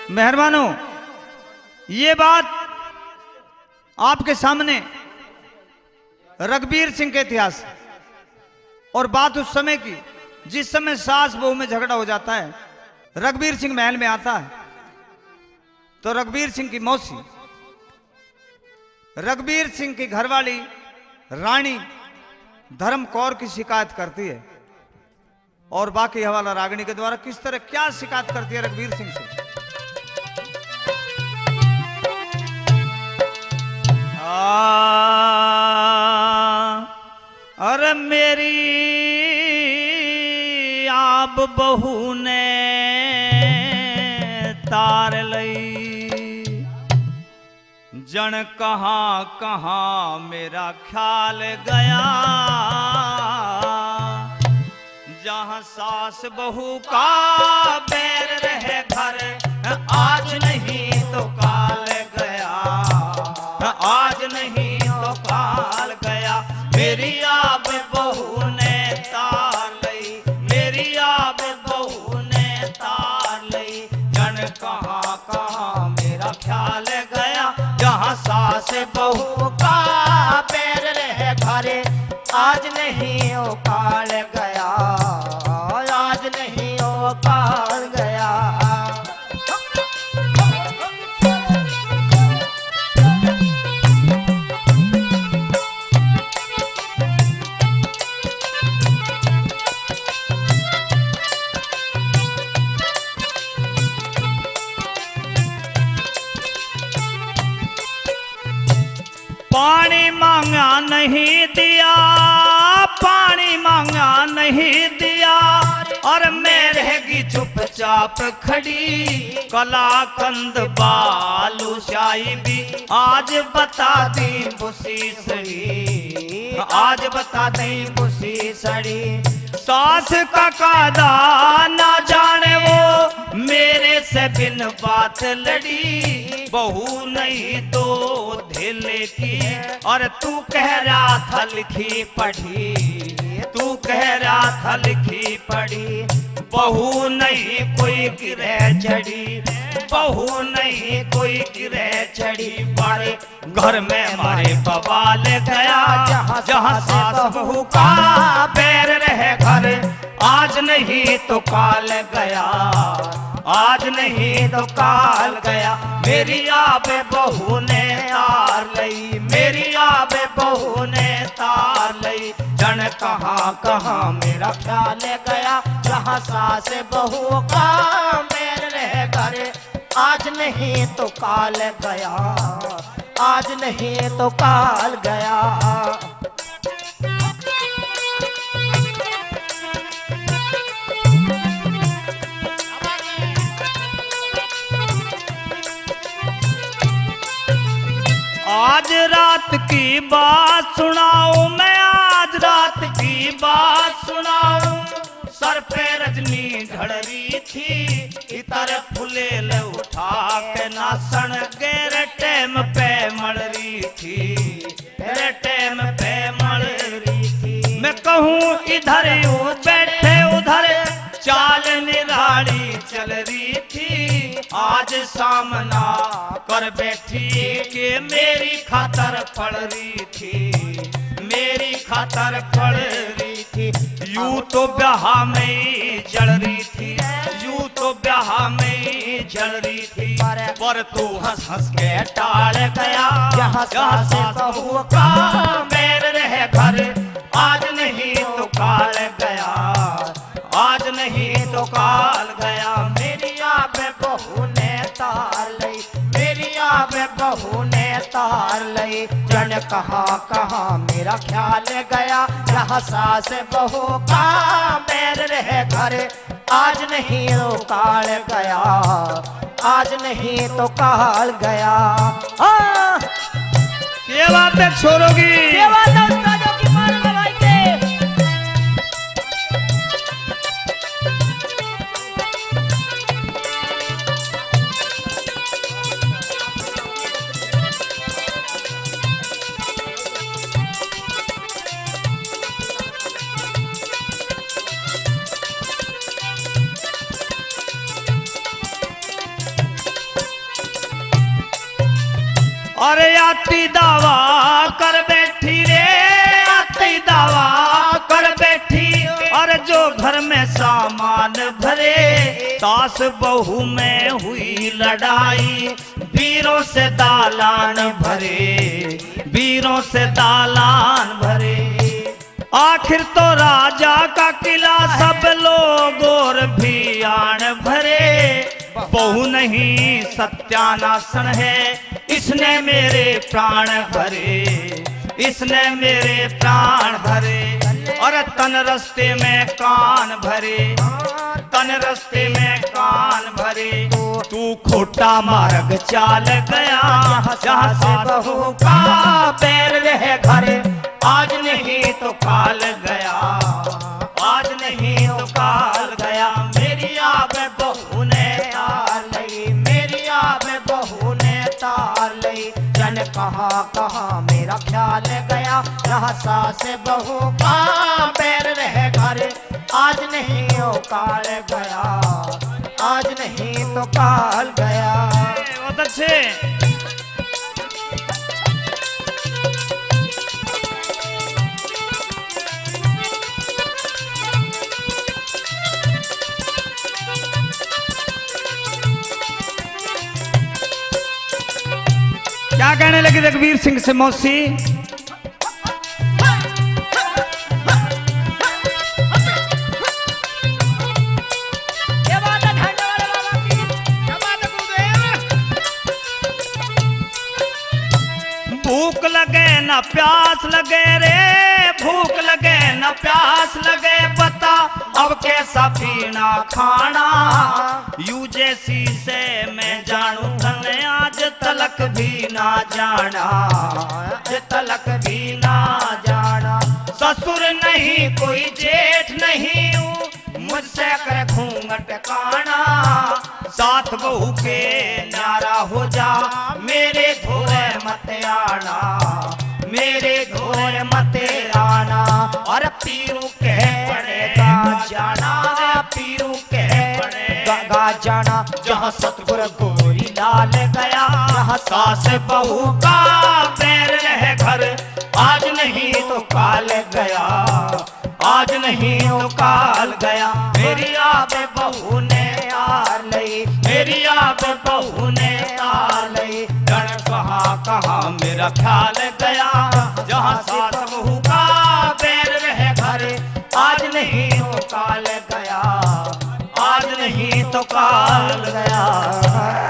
मेहरबानों, ये बात आपके सामने रघुवीर सिंह के इतिहास और बात उस समय की जिस समय सास बहू में झगड़ा हो जाता है। रघुवीर सिंह महल में आता है तो रघुवीर सिंह की मौसी रघुवीर सिंह की घरवाली रानी धर्म कौर की शिकायत करती है और बाकी हवाला रागिनी के द्वारा किस तरह क्या शिकायत करती है रघुवीर सिंह से। अरे मेरी आप बहू ने तार लई जन कहाँ कहाँ मेरा ख्याल गया, जहाँ सास बहू का बैर रहे घर आज नहीं तो काल गया, आज नहीं तो काल गया। मेरी आप बहू ने तार लई, मेरी आप बहू ने तार लई जन कहाँ कहाँ मेरा ख्याल गया, जहाँ सास बहू का पैर रहे घरे आज नहीं ओ काल गया, आज नहीं ओ काल गया। पानी मांगा नहीं दिया, पानी मांगा नहीं दिया और मैं रहेगी चुपचाप खड़ी, कलाकंद बालू शाही भी आज बता दी बुसी सड़ी, आज बता दी बुसी सड़ी। सास का कादा ना जाने वो मेरे से बिन बात लड़ी, बहू नहीं तो ढेले की और तू कह रहा था लिखी पढ़ी, तू कह रहा था लिखी पढ़ी। बहू नहीं कोई गिरह चढ़ी, बहू नहीं कोई गिरह चढ़ी, बड़े घर में हमारे बवाल गया, जहाँ सास बहू का पैर रहे घर आज नहीं तो काल गया, आज नहीं तो काल गया। मेरी आप बहू ने तार लई, मेरी आप बहू ने तार लई जन कहाँ कहाँ मेरा ख्याल गया, जहाँ सास बहू का पैर रहे घर आज नहीं तो काल गया, आज नहीं तो काल गया। आज रात की बात सुनाऊं मैं, आज रात की बात सुनाऊं। सर पे रजनी ढड़ी थी, इतर फुलेल उठा के नासन गेरे टेम पे मल रही थी, तेरे टेम पे मल रही थी। मैं कहूँ इधर बैठे उधर चाल निराड़ी चल रही थी, आज सामना कर बैठी के मेरी खातर पड़ रही थी, मेरी खातर पड़ रही थी। यूं तो ब्याह में जल रही थी, यूं तो ब्याह में जल रही थी, पर तू हंस हंस के टाल गया, जहाँ सास बहू का पैर रहे घर आज नहीं तो काल गया, आज नहीं तो काल गया। मेरी आप बहू ने तार लई, मेरी आप बहू ने तार लई जन कहाँ कहाँ मेरा ख्याल गया, जहाँ सास बहू का पैर रहे घर आज नहीं तो काल गया, आज नहीं तो काल गया। ये बात है छोरोगी, ये बात है उस्तादों की मारो भाई के। अरे आती दावा कर बैठी रे, आती दावा कर बैठी। और जो घर में सामान भरे, सास बहू में हुई लड़ाई, वीरों से दालान भरे, वीरों से दालान भरे। आखिर तो राजा का किला सब लोग और भी आन भरे, बहू नहीं सत्यानाशन है, इसने मेरे प्राण भरे, इसने मेरे प्राण भरे। और तन रस्ते में कान भरे, तन रस्ते में कान भरे। तू खोटा मार्ग चाल गया, जहाँ से बहू का पैर रह घरे, आज नहीं तो काल गया, आज नहीं तो काल गया। मेरी आब बहू ने तार लई, मेरी आब बहू ने तार लई। जन कहाँ कहाँ मेरा ख्याल गया, यहाँ सास बहू का पैर रह घरे, आज नहीं तो काल गया, आज नहीं तो काल गया। बहुत अच्छे। क्या कहने लगी रघुवीर सिंह से मौसी? भूख लगे न प्यास लगे रे, भूख लगे न प्यास लगे, बता अब कैसा पीना खाना। यू जैसी से मैं जानू धन, आज तलक भी ना जाना, आज तलक भी ना जाना। ससुर नहीं कोई जेठ नहीं हूँ, मुझसे कर घूंघट काना। साथ बहू के न्यारा हो जा, मेरे धोरे मत आना, मेरे धोरे मत आना। और पीरू कह पड़ेगा जाना, पीरू कह पड़ेगा जाना। जहाँ सतगुर गोरी लाल गया, जहाँ सास बहू का पैर रह घर, आज नहीं तो काल गया, आज नहीं तो काल गया। मेरी आब बहू ने तार लई, मेरी आब बहू ने तार लई। जन कहाँ कहाँ मेरा ख्याल गया, जहाँ सास बहू का पैर रह घरे, आज नहीं तो काल गया, आज नहीं तो काल गया।